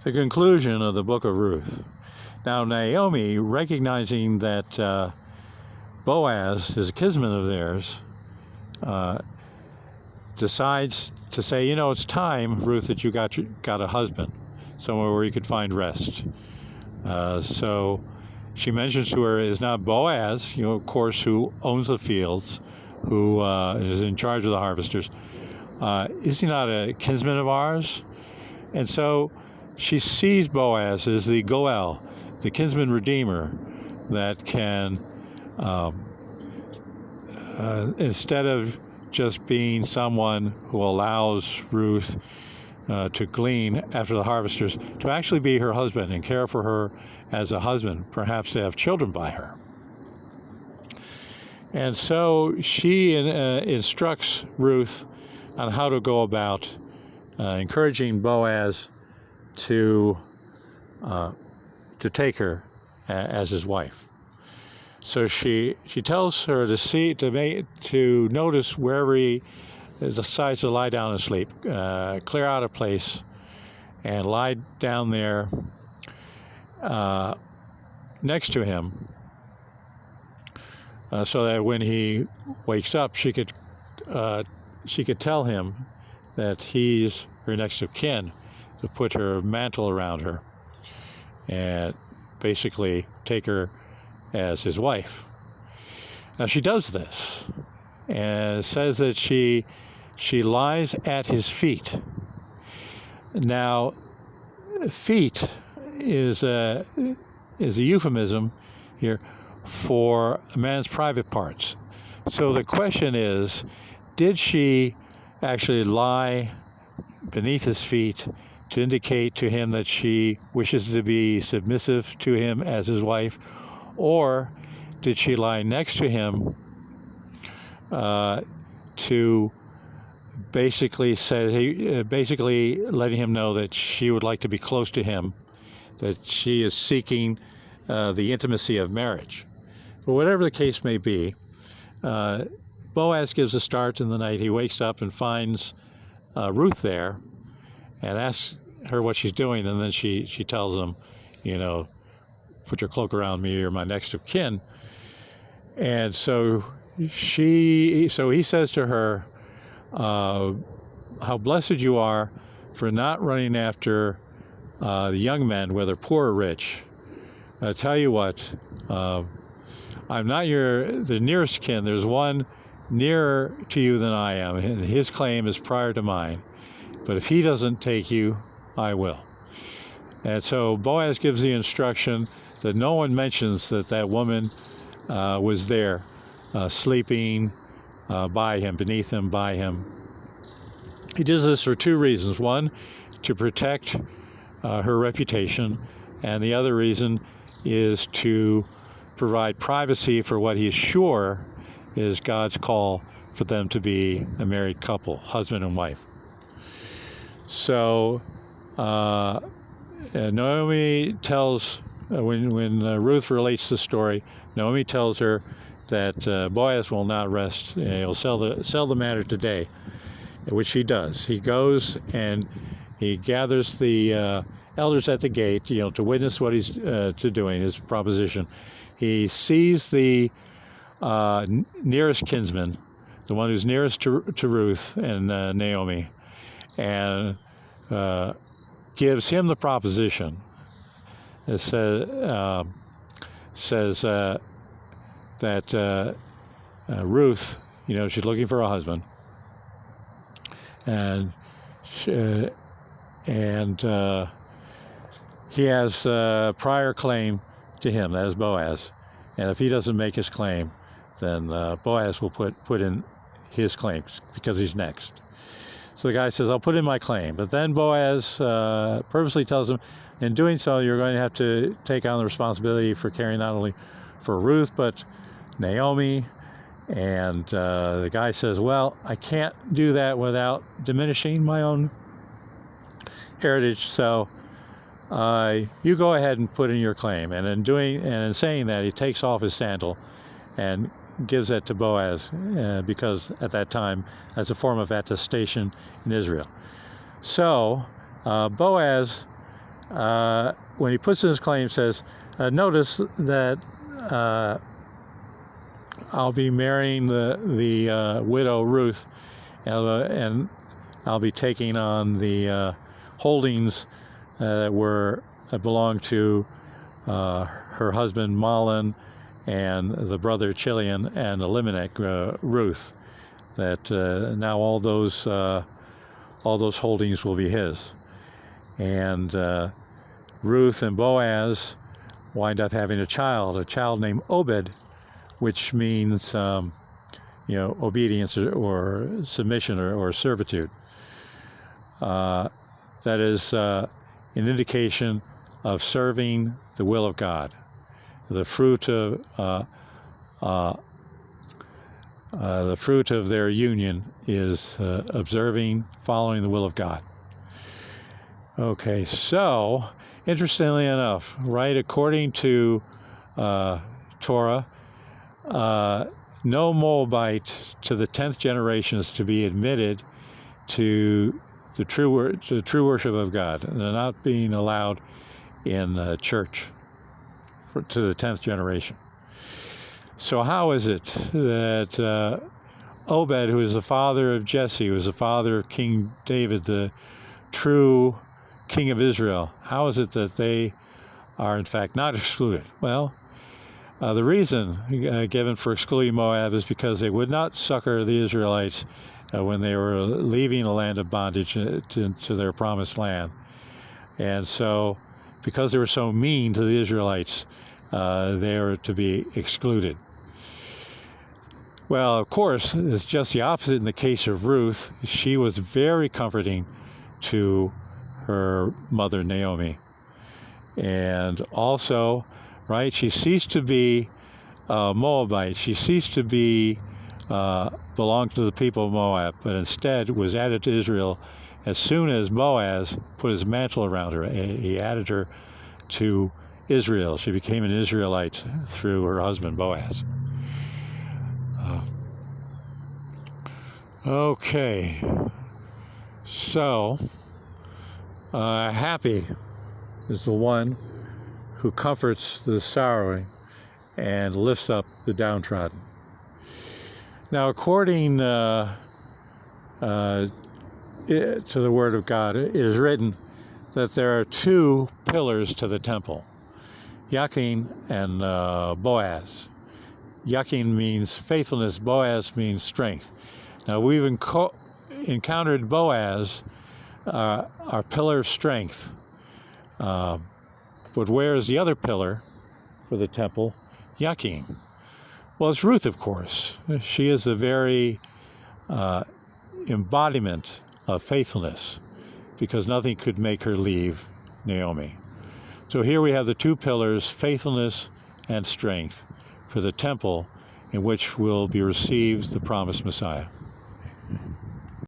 the conclusion of the book of Ruth. Now Naomi, recognizing that Boaz is a kinsman of theirs, decides to say, it's time, Ruth, that you got a husband, somewhere where you could find rest. So she mentions to her, is not Boaz, of course, who owns the fields, who is in charge of the harvesters, is he not a kinsman of ours? And so she sees Boaz as the Goel, the kinsman redeemer, that can, instead of just being someone who allows Ruth to glean after the harvesters, to actually be her husband and care for her as a husband, perhaps to have children by her. And so she instructs Ruth on how to go about encouraging Boaz to take her as his wife. So she tells her to notice wherever he decides to lie down and sleep, clear out a place, and lie down there next to him, so that when he wakes up, she could tell him that he's her next of kin, to put her mantle around her and basically take her as his wife. Now she does this, and it says that she lies at his feet. Now, feet is a euphemism here for a man's private parts. So the question is, did she actually lie beneath his feet to indicate to him that she wishes to be submissive to him as his wife, or did she lie next to him to basically letting him know that she would like to be close to him, that she is seeking the intimacy of marriage? But whatever the case may be, Boaz gives a start in the night. He wakes up and finds Ruth there and asks her what she's doing, and then she tells him, put your cloak around me, you're my next of kin. And so he says to her, how blessed you are for not running after the young men, whether poor or rich. I tell you what, I'm not the nearest kin. There's one nearer to you than I am, and his claim is prior to mine. But if he doesn't take you, I will. And so Boaz gives the instruction that no one mentions that woman was there, sleeping by him, beneath him, by him. He does this for two reasons. One, to protect her reputation, and the other reason is to provide privacy for what he is sure is God's call for them to be a married couple, husband and wife. So Naomi tells, when Ruth relates the story, Naomi tells her that Boaz will not rest. He'll sell the matter today, which he does. He goes and he gathers the elders at the gate, to witness what he's doing, his proposition. He sees the nearest kinsman, the one who's nearest to Ruth and Naomi, and gives him the proposition. It says that Ruth, she's looking for a husband, and he has prior claim to him, that is Boaz, and if he doesn't make his claim, then Boaz will put in his claims because he's next. So the guy says, I'll put in my claim. But then Boaz purposely tells him, in doing so, you're going to have to take on the responsibility for caring not only for Ruth, but Naomi. And the guy says, well, I can't do that without diminishing my own heritage. So you go ahead and put in your claim. And in saying that, he takes off his sandal and gives that to Boaz, because at that time, as a form of attestation in Israel. So Boaz when he puts in his claim, says, notice that I'll be marrying the widow Ruth, and I'll be taking on the holdings that belonged to her husband Mahlon and the brother Chilion and Elimelech, Ruth. That now all those holdings will be his. And Ruth and Boaz wind up having a child named Obed, which means obedience or submission or servitude. That is an indication of serving the will of God. The fruit of their union is following the will of God. Okay, so interestingly enough, right, according to Torah, no Moabite to the 10th generation is to be admitted to the true worship of God. And they're not being allowed in church to the 10th generation. So how is it that Obed, who is the father of Jesse, who is the father of King David, the true king of Israel, how is it that they are in fact not excluded? Well, the reason given for excluding Moab is because they would not succor the Israelites when they were leaving the land of bondage to their promised land. And so, because they were so mean to the Israelites, they are to be excluded. Well, of course, it's just the opposite in the case of Ruth. She was very comforting to her mother Naomi. And also, right, she ceased to be Moabite. She ceased to be belonged to the people of Moab, but instead was added to Israel as soon as Boaz put his mantle around her. He added her to Israel. She became an Israelite through her husband Boaz. Okay, so happy is the one who comforts the sorrowing and lifts up the downtrodden. Now, according to the Word of God, it is written that there are two pillars to the temple, Yakin and Boaz. Yakin means faithfulness, Boaz means strength. Now, we've encountered Boaz, our pillar of strength. But where is the other pillar for the temple? Yakin. Well, it's Ruth, of course. She is the very embodiment of faithfulness, because nothing could make her leave Naomi. So here we have the two pillars, faithfulness and strength, for the temple in which will be received the promised Messiah.